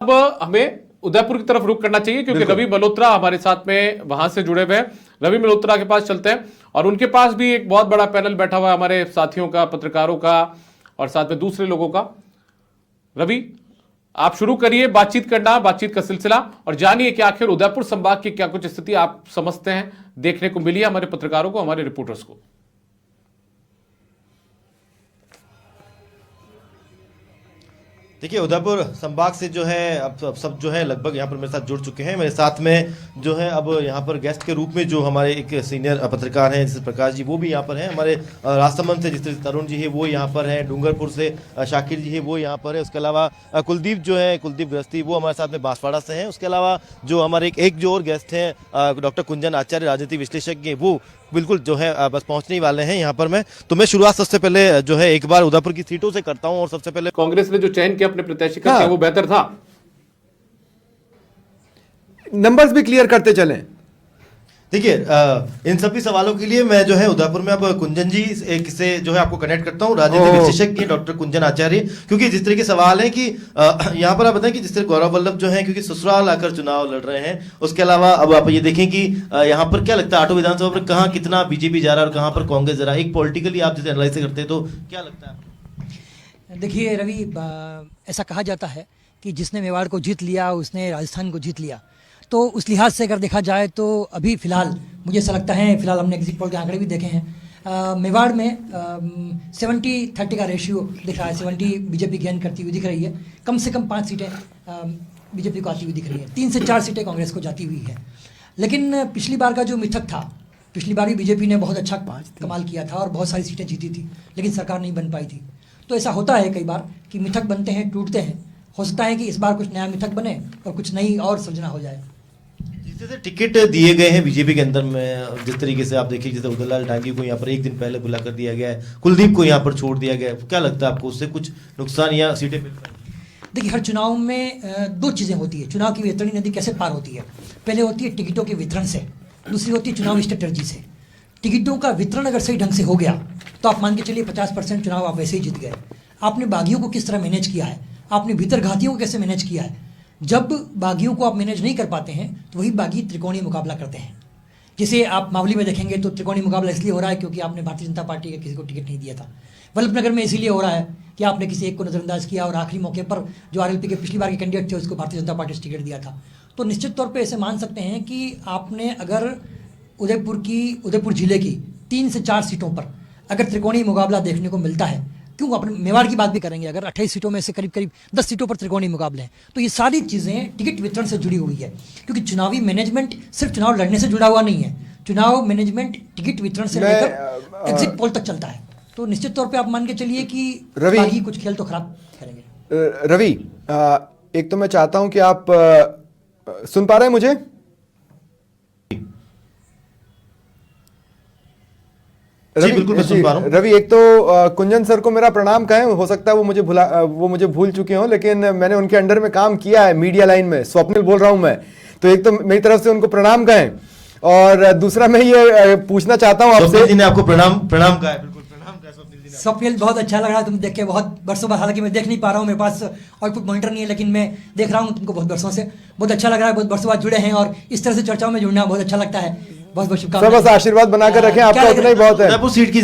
अब हमें उदयपुर की तरफ रुख करना चाहिए क्योंकि रवि मल्होत्रा हमारे साथ में वहां से जुड़े हुए हैं। रवि मल्होत्रा के पास चलते हैं और उनके पास भी एक बहुत बड़ा पैनल बैठा हुआ है हमारे साथियों का, पत्रकारों का और साथ में दूसरे लोगों का। रवि, आप शुरू करिए बातचीत का सिलसिला और जानिए कि आखिर उदयपुर संभाग की क्या कुछ स्थिति आप समझते हैं, देखने को मिली है हमारे पत्रकारों को, हमारे रिपोर्टर्स को। देखिए, उदयपुर संभाग से जो है अब सब जो है लगभग यहाँ पर मेरे साथ जुड़ चुके हैं। मेरे साथ में जो है अब यहाँ पर गेस्ट के रूप में जो हमारे एक सीनियर पत्रकार हैं जिस प्रकाश जी, वो भी यहाँ पर हैं। हमारे राजसमंद से जिस तरुण जी है वो यहाँ पर हैं। डूंगरपुर से शाकिर जी है वो यहाँ पर है। उसके अलावा कुलदीप गृहस्थी वो हमारे साथ में बांसवाड़ा से हैं। उसके अलावा जो हमारे एक जो और गेस्ट हैं डॉक्टर कुंजन आचार्य, राजनीति विश्लेषज्ञ, वो बिल्कुल जो है बस पहुंचने ही वाले हैं यहाँ पर। मैं शुरुआत सबसे पहले जो है एक बार उदयपुर की सीटों से करता हूं और सबसे पहले कांग्रेस ने जो चयन किया अपने प्रत्याशी का, क्या वो बेहतर था? नंबर्स भी क्लियर करते चलें। देखिए, इन सभी सवालों के लिए मैं जो है उदयपुर में अब कुंजन जी एक से जो है आपको कनेक्ट करता हूँ, राजनीति विशेषज्ञ डॉक्टर कुंजन आचार्य। क्योंकि जिस तरह के सवाल है कि यहाँ पर आप बताएं कि जिस तरह गौरव वल्लभ जो है क्योंकि ससुराल आकर चुनाव लड़ रहे हैं, उसके अलावा अब आप ये देखें कि यहाँ पर क्या लगता है आठों विधानसभा पर कहाँ कितना बीजेपी जा रहा है और कहाँ पर कांग्रेस जा रहा है, एक पॉलिटिकली आप जैसे एनालाइज करते हैं तो क्या लगता है? देखिए रवि, ऐसा कहा जाता है कि जिसने मेवाड़ को जीत लिया उसने राजस्थान को जीत लिया। तो उस लिहाज से अगर देखा जाए तो अभी फ़िलहाल मुझे ऐसा लगता है, फ़िलहाल हमने एग्जिट पोल के आंकड़े भी देखे हैं, मेवाड़ में 70-30 का रेशियो दिख रहा है। 70 बीजेपी गेन करती हुई दिख रही है। कम से कम 5 सीटें बीजेपी को आती हुई दिख रही है, 3 से 4 सीटें कांग्रेस को जाती हुई है। लेकिन पिछली बार का जो मिथक था, पिछली बार भी बीजेपी ने बहुत अच्छा कमाल किया था और बहुत सारी सीटें जीती थी, लेकिन सरकार नहीं बन पाई थी। तो ऐसा होता है कई बार कि मिथक बनते हैं, टूटते हैं। हो सकता है कि इस बार कुछ नया मिथक बने और कुछ नई और सृजना हो जाए। जैसे टिकट दिए गए हैं बीजेपी के अंदर में, जिस तरीके से आप देखिए, जैसे उदयलाल डांगी को यहाँ पर एक दिन पहले बुला कर दिया गया है, कुलदीप को यहाँ पर छोड़ दिया गया है, क्या लगता है आपको उससे कुछ नुकसान या सीटें मिल पाएंगी? देखिए, हर चुनाव में दो चीज़ें होती है। चुनाव की वितरणी नदी कैसे पार होती है? पहले होती है टिकटों के वितरण से, दूसरी होती है चुनाव स्ट्रेटर्जी से। टिकटों का वितरण अगर सही ढंग से हो गया तो आप मान के चलिए 50% चुनाव आप वैसे ही जीत गए। आपने बागियों को किस तरह मैनेज किया है, आपने भीतर घातियों को कैसे मैनेज किया है। जब बागियों को आप मैनेज नहीं कर पाते हैं तो वही बागी त्रिकोणीय मुकाबला करते हैं। जैसे आप मावली में देखेंगे तो त्रिकोणीय मुकाबला इसलिए हो रहा है क्योंकि आपने भारतीय जनता पार्टी के किसी को टिकट नहीं दिया था। वल्लभनगर में इसीलिए हो रहा है कि आपने किसी एक को नज़रअंदाज किया और आखिरी मौके पर जो आरएलपी के पिछली बार के कैंडिडेट थे उसको भारतीय जनता पार्टी से टिकट दिया था। तो निश्चित तौर पर ऐसे मान सकते हैं कि आपने अगर उदयपुर जिले की 3 से 4 सीटों पर अगर त्रिकोणीय मुकाबला देखने को मिलता है, क्यों अपने मेवाड़ की बात भी करेंगे, अगर 28 सीटों में से करीब 10 सीटों पर त्रिकोणीय मुकाबले हैं, तो ये सारी चीज़ें टिकट वितरण से जुड़ी हुई है। क्योंकि चुनावी मैनेजमेंट सिर्फ चुनाव लड़ने से जुड़ा हुआ नहीं है, चुनाव मैनेजमेंट टिकट वितरण से लेकर एग्जिट पोल तक चलता है। तो निश्चित तौर पर आप मान के चलिए कि बागी कुछ खेल तो खराब करेंगे। रवि, एक तो मैं चाहता हूं कि आप सुन पा रहे हैं मुझे? जी बिल्कुल, मैं सुन पा रहा हूं। रवि, एक तो कुंजन सर को मेरा प्रणाम कहें। हो सकता है वो मुझे भूल चुके हों, लेकिन मैंने उनके अंडर में काम किया है मीडिया लाइन में। स्वप्निल बोल रहा हूं मैं, तो एक तो मेरी तरफ से उनको प्रणाम कहें और दूसरा मैं ये पूछना चाहता हूं आपसे। जी ने आपको प्रणाम कहा है। बिल्कुल प्रणाम कहा स्वप्निल जी ने। स्वप्निल, बहुत अच्छा लग रहा है तुम देख के, बहुत वर्षों बाद। हालांकि मैं देख नहीं पा रहा हूँ, मेरे पास आउटपुट मॉनिटर नहीं है, लेकिन मैं देख रहा हूँ तुमको बहुत वर्षों से। बहुत अच्छा लग रहा है, बहुत वर्षों बाद जुड़े हैं और इस तरह से चर्चाओं में जुड़ना बहुत अच्छा लगता है। बहुत बहुत शुभकामनाएं। बस आशीर्वाद बनाकर रखें, आपका इतना ही बहुत है। सीट की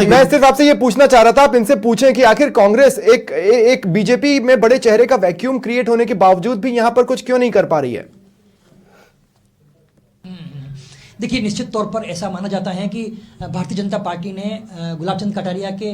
मैं सिर्फ आपसे ये पूछना चाह रहा था, आप इनसे पूछें कि आखिर कांग्रेस एक बीजेपी में बड़े चेहरे का वैक्यूम क्रिएट होने के बावजूद भी यहां पर कुछ क्यों नहीं कर पा रही है? देखिए, निश्चित तौर पर ऐसा माना जाता है कि भारतीय जनता पार्टी ने गुलाब चंद कटारिया के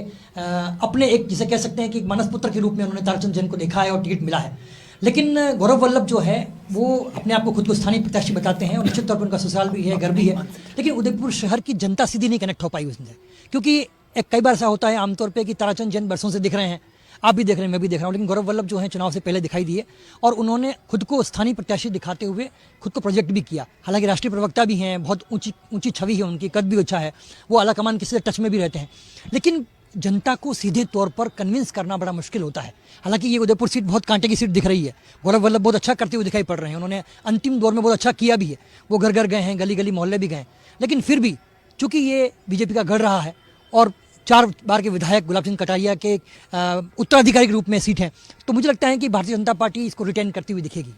अपने एक, जिसे कह सकते हैं कि मानस पुत्र के रूप में उन्होंने ताराचंद जैन को देखा है और टिकट मिला है। लेकिन गौरव वल्लभ जो है वो अपने आप को खुद को स्थानीय प्रत्याशी बताते हैं और निश्चित तौर पर उनका ससुराल भी है, घर भी है। लेकिन उदयपुर शहर की जनता सीधी नहीं कनेक्ट हो पाई उससे, क्योंकि कई बार ऐसा होता है आमतौर पे कि ताराचंद जैन बरसों से दिख रहे हैं, आप भी देख रहे हैं, मैं भी देख रहा हूँ, लेकिन गौरव वल्लभ जो है चुनाव से पहले दिखाई दिए और उन्होंने खुद को स्थानीय प्रत्याशी दिखाते हुए खुद को प्रोजेक्ट भी किया। हालांकि राष्ट्रीय प्रवक्ता भी हैं, बहुत ऊंची छवि है उनकी, कद भी अच्छा है, वो आला कमान किसी से टच में भी रहते हैं। लेकिन जनता को सीधे तौर पर कन्विंस करना बड़ा मुश्किल होता है। हालांकि ये उदयपुर सीट बहुत कांटे की सीट दिख रही है, गौरव वल्लभ बहुत अच्छा करते हुए दिखाई पड़ रहे हैं, उन्होंने अंतिम दौर में बहुत अच्छा किया भी है, वो घर घर गए हैं, गली गली मोहल्ले भी गए। लेकिन फिर भी चूंकि ये बीजेपी का गढ़ रहा है और 4 बार के विधायक गुलाब चंद कटारिया के उत्तराधिकारी के रूप में सीट है, तो मुझे लगता है कि भारतीय जनता पार्टी इसको रिटेन करती हुई दिखेगी।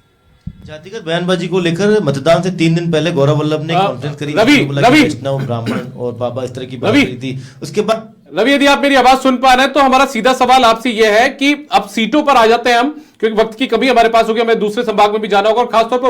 जातिगत बयानबाजी को लेकर मतदान से 3 दिन पहले गौरव वल्लभ ने कॉन्फ्रेंस करी, रवि वैष्णव ब्राह्मण और बाबा इस तरह की बात करी थी। उसके बाद रवि, यदि आप मेरी आवाज सुन पा रहे हैं तो हमारा सीधा सवाल आपसे यह है कि अब सीटों पर आ जाते हैं हम, क्योंकि वक्त की कमी हमारे पास होगी, हमें दूसरे संभाग में भी जाना होगा और खासतौर पर